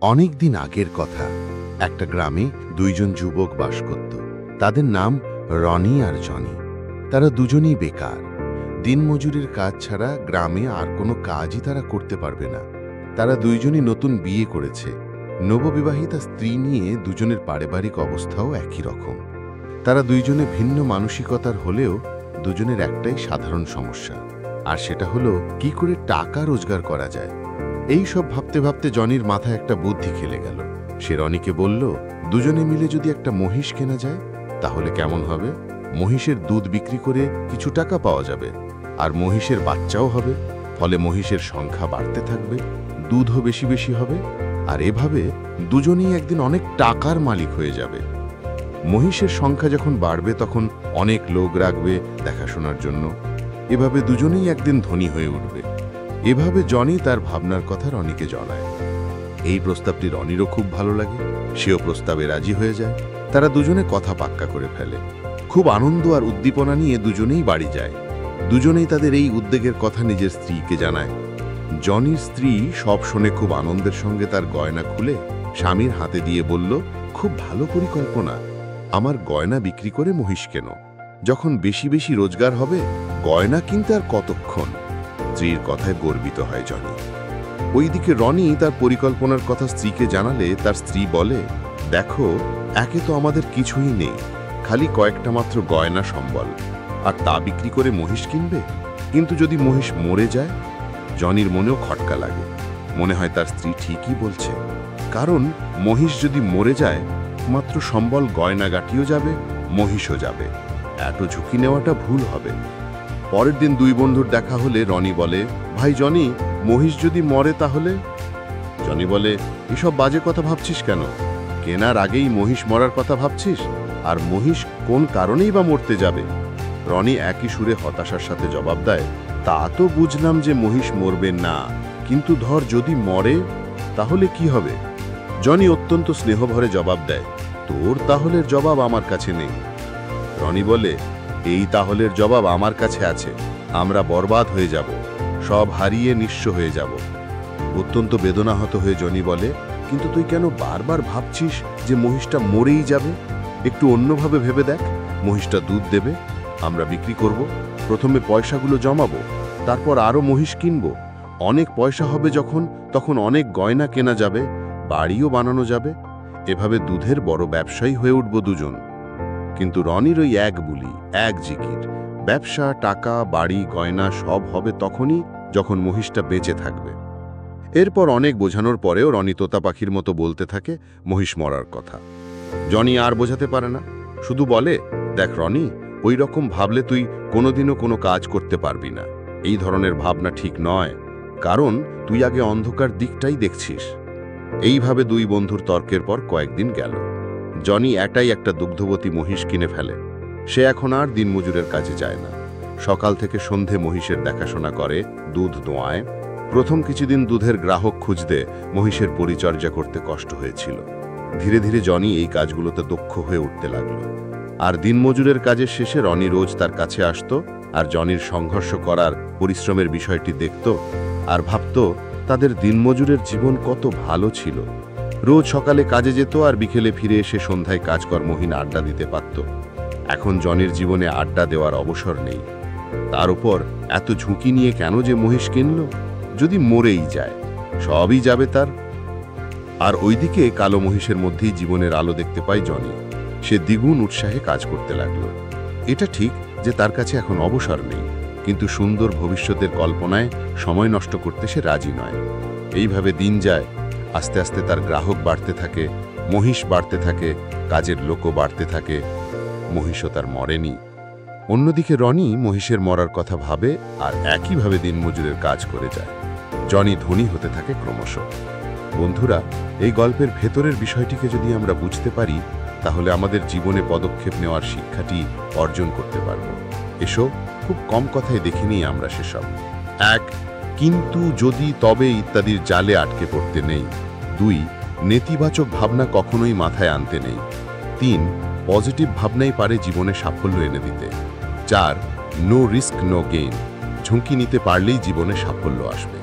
অনেক দিন আগের কথা। একটা গ্রামে দুইজন যুবক বাস করত। তাদের নাম রনি আর জনি। তারা দুজনেই বেকার। দিনমজুরের কাজ ছাড়া গ্রামে আর কোনো কাজই তারা করতে পারবে না। তারা দুইজনই নতুন বিয়ে করেছে। নববিবাহিতা স্ত্রী নিয়ে দুজনের পারিবারিক অবস্থাও একই রকম। তারা দুইজনে ভিন্ন মানসিকতার হলেও দুজনের একটাই সাধারণ সমস্যা, আর সেটা হলো কি করে টাকা রোজগার করা যায়। এই সব ভাবতে ভাবতে জনির মাথায় একটা বুদ্ধি খেলে গেল। সে রনিকে বলল, দুজনে মিলে যদি একটা মহিষ কেনা যায় তাহলে কেমন হবে। মহিষের দুধ বিক্রি করে কিছু টাকা পাওয়া যাবে, আর মহিষের বাচ্চাও হবে। ফলে মহিষের সংখ্যা বাড়তে থাকবে, দুধও বেশি বেশি হবে, আর এভাবে দুজনেই একদিন অনেক টাকার মালিক হয়ে যাবে। মহিষের সংখ্যা যখন বাড়বে তখন অনেক লোক রাখবে দেখাশোনার জন্য। এভাবে দুজনেই একদিন ধনী হয়ে উঠবে। এভাবে জনি তার ভাবনার কথা রনিকে জানায়। এই প্রস্তাবটি রনিরও খুব ভালো লাগে। সেও প্রস্তাবে রাজি হয়ে যায়। তারা দুজনে কথা পাক্কা করে ফেলে। খুব আনন্দ আর উদ্দীপনা নিয়ে দুজনেই বাড়ি যায়। দুজনেই তাদের এই উদ্বেগের কথা নিজের স্ত্রীকে জানায়। জনির স্ত্রী সব শুনে খুব আনন্দের সঙ্গে তার গয়না খুলে স্বামীর হাতে দিয়ে বলল, খুব ভালো পরিকল্পনা। আমার গয়না বিক্রি করে মহিষ কেন। যখন বেশি বেশি রোজগার হবে গয়না কিনতে আর কতক্ষণ। স্ত্রীর কথায় গর্বিত হয় জনি। ওইদিকে রনি তার পরিকল্পনার কথা স্ত্রীকে জানালে তার স্ত্রী বলে, দেখো, একে তো আমাদের কিছুই নেই, খালি কয়েকটা মাত্র গয়না সম্বল, আর তা বিক্রি করে মহিষ কিনবে। কিন্তু যদি মহিষ মরে যায়। জনির মনেও খটকা লাগে। মনে হয় তার স্ত্রী ঠিকই বলছে, কারণ মহিষ যদি মরে যায় মাত্র সম্বল গয়নাগাটিও যাবে, মহিষও যাবে। এত ঝুঁকি নেওয়াটা ভুল হবে। পরের দিন দুই বন্ধুর দেখা হলে রনি বলে, ভাই জনি, মহিষ যদি মরে তাহলে? জনি বলে, এসব বাজে কথা ভাবছিস কেন? কেনার আগেই মহিষ মরার কথা ভাবছিস? আর মহিষ কোন কারণেই বা মরতে যাবে? রনি একই সুরে হতাশার সাথে জবাব দেয়, তা তো বুঝলাম যে মহিষ মরবে না, কিন্তু ধর যদি মরে তাহলে কি হবে? জনি অত্যন্ত স্নেহভরে জবাব দেয়, তোর তাহলের জবাব আমার কাছে নেই। রনি বলে, এই তাহলের জবাব আমার কাছে আছে। আমরা বরবাদ হয়ে যাব, সব হারিয়ে নিঃস্ব হয়ে যাব। অত্যন্ত বেদনাহত হয়ে জনি বলে, কিন্তু তুই কেন বারবার ভাবছিস যে মহিষটা মরেই যাবে? একটু অন্যভাবে ভেবে দেখ। মহিষটা দুধ দেবে, আমরা বিক্রি করব, প্রথমে পয়সাগুলো জমাবো, তারপর আরও মহিষ কিনব। অনেক পয়সা হবে যখন, তখন অনেক গয়না কেনা যাবে, বাড়িও বানানো যাবে। এভাবে দুধের বড় ব্যবসায়ী হয়ে উঠব দুজন। কিন্তু রনির ওই এক বুলি, এক জিকির, ব্যবসা, টাকা, বাড়ি, গয়না সব হবে তখনই যখন মহিষটা বেঁচে থাকবে। এরপর অনেক বোঝানোর পরেও রনি তোতা পাখির মতো বলতে থাকে মহিষ মরার কথা। জনি আর বোঝাতে পারে না, শুধু বলে, দেখ রনি, ওই রকম ভাবলে তুই কোনোদিনও কোনো কাজ করতে পারবি না। এই ধরনের ভাবনা ঠিক নয়, কারণ তুই আগে অন্ধকার দিকটাই দেখছিস। এইভাবে দুই বন্ধুর তর্কের পর কয়েকদিন গেল। জনি এটাই একটা দুগ্ধবতী মহিষ কিনে ফেলে। সে এখন আর দিনমজুরের কাজে যায় না। সকাল থেকে সন্ধে মহিষের দেখাশোনা করে, দুধ দোয়ায়। প্রথম কিছুদিন দুধের গ্রাহক খুঁজতে মহিষের পরিচর্যা করতে কষ্ট হয়েছিল। ধীরে ধীরে জনি এই কাজগুলোতে দক্ষ হয়ে উঠতে লাগলো। আর দিনমজুরের কাজের শেষে রনি রোজ তার কাছে আসত, আর জনির সংঘর্ষ করার পরিশ্রমের বিষয়টি দেখত, আর ভাবত তাদের দিনমজুরের জীবন কত ভালো ছিল। রোজ সকালে কাজে যেত আর বিকেলে ফিরে এসে সন্ধ্যায় কাজকর্মহীন আড্ডা দিতে পারত। এখন জনির জীবনে আড্ডা দেওয়ার অবসর নেই। তার উপর এত ঝুঁকি নিয়ে কেন যে মহিষ কিনল? যদি মরেই যায়, সবই যাবে তার। আর ওইদিকে কালো মহিষের মধ্যেই জীবনের আলো দেখতে পায় জনি। সে দ্বিগুণ উৎসাহে কাজ করতে লাগল। এটা ঠিক যে তার কাছে এখন অবসর নেই, কিন্তু সুন্দর ভবিষ্যতের কল্পনায় সময় নষ্ট করতে সে রাজি নয়। এইভাবে দিন যায়। আস্তে আস্তে তার গ্রাহক বাড়তে থাকে, মহিষ বাড়তে থাকে, কাজের লোকও বাড়তে থাকে। মহিষও তার মরেনি। অন্যদিকে রনি মহিষের মরার কথা ভাবে আর একইভাবে দিনমজুরের কাজ করে যায়। জনি ধনী হতে থাকে ক্রমশ। বন্ধুরা, এই গল্পের ভেতরের বিষয়টিকে যদি আমরা বুঝতে পারি তাহলে আমাদের জীবনে পদক্ষেপ নেওয়ার শিক্ষাটি অর্জন করতে পারব। এসো, খুব কম কথায় দেখে নিই আমরা সেসব। 1. কিন্তু, যদি, তবে ইত্যাদির জালে আটকে পড়তে নেই। 2. নেতিবাচক ভাবনা কখনোই মাথায় আনতে নেই। 3. পজিটিভ ভাবনাই পারে জীবনে সাফল্য এনে দিতে। 4. No risk no gain. ঝুঁকি নিতে পারলেই জীবনে সাফল্য আসবে।